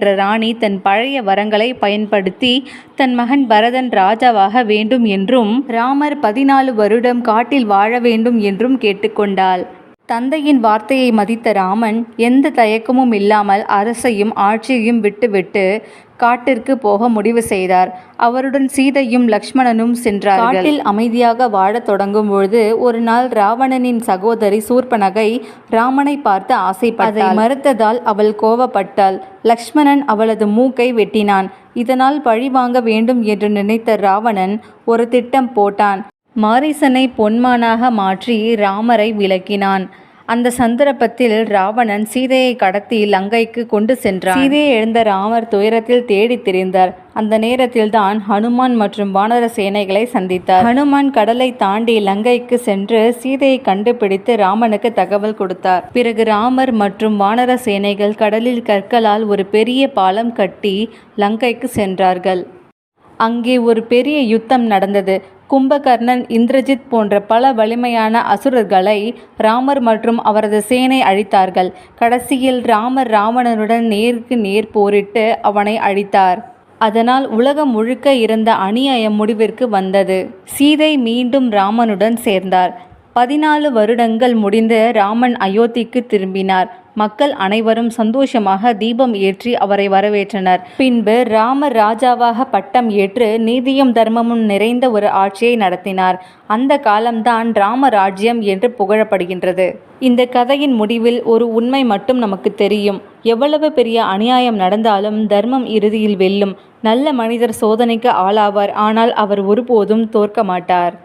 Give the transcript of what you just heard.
பெற்ற ராணி தன் பழைய வரங்களை பயன்படுத்தி தன் மகன் பரதன் ராஜாவாக வேண்டும் என்றும் ராமர் 14 வருடம் காட்டில் வாழ வேண்டும் என்றும் கேட்டுக்கொண்டாள். தந்தையின் வார்த்தையை மதித்த ராமன் எந்த தயக்கமும் இல்லாமல் அரசையும் ஆட்சியையும் விட்டுவிட்டு காட்டிற்கு போக முடிவு செய்தார். அவருடன் சீதையும் லக்ஷ்மணனும் சென்றார்கள். காட்டில் அமைதியாக வாழத் தொடங்கும் பொழுது ஒரு நாள் ராவணனின் சகோதரி சூர்பனகை ராமனை பார்த்து ஆசைப்பட்டாள். அதை மறுத்ததால் அவள் கோபப்பட்டாள். லக்ஷ்மணன் அவளது மூக்கை வெட்டினான். இதனால் பழி வாங்க வேண்டும் என்று நினைத்த ராவணன் ஒரு திட்டம் போட்டான். மாரீசனை பொன்மானாக மாற்றி ராமரை விலக்கினான். அந்த சந்தர்ப்பத்தில் ராவணன் சீதையை கடத்தி லங்கைக்கு கொண்டு சென்றான். சீதையை எழுந்த ராமர் துயரத்தில் தேடி திரிந்தார். அந்த நேரத்தில் தான் ஹனுமான் மற்றும் வானர சேனைகளை சந்தித்தார். ஹனுமான் கடலை தாண்டி லங்கைக்கு சென்று சீதையை கண்டுபிடித்து ராமனுக்கு தகவல் கொடுத்தார். பிறகு ராமர் மற்றும் வானர சேனைகள் கடலில் கற்களால் ஒரு பெரிய பாலம் கட்டி லங்கைக்கு சென்றார்கள். அங்கே ஒரு பெரிய யுத்தம் நடந்தது. கும்பகர்ணன், இந்திரஜித் போன்ற பல வலிமையான அசுரர்களை ராமர் மற்றும் அவரது சேனை அழித்தார்கள். கடைசியில் ராமர் ராவணனுடன் நேருக்கு நேர் போரிட்டு அவனை அழித்தார். அதனால் உலகம் முழுக்க இருந்த அநியாயம் முடிவிற்கு வந்தது. சீதை மீண்டும் ராமனுடன் சேர்ந்தார். 14 வருடங்கள் முடிந்து ராமன் அயோத்திக்கு திரும்பினார். மக்கள் அனைவரும் சந்தோஷமாக தீபம் ஏற்றி அவரை வரவேற்றனர். பின்பு ராமர் ராஜாவாக பட்டம் ஏற்று நீதியும் தர்மமும் நிறைந்த ஒரு ஆட்சியை நடத்தினார். அந்த காலம்தான் ராமராஜ்யம் என்று புகழப்படுகின்றது. இந்த கதையின் முடிவில் ஒரு உண்மை மட்டும் நமக்கு தெரியும். எவ்வளவு பெரிய அநியாயம் நடந்தாலும் தர்மம் இறுதியில் வெல்லும். நல்ல மனிதர் சோதனைக்கு ஆளாவார், ஆனால் அவர் ஒருபோதும் தோற்க மாட்டார்.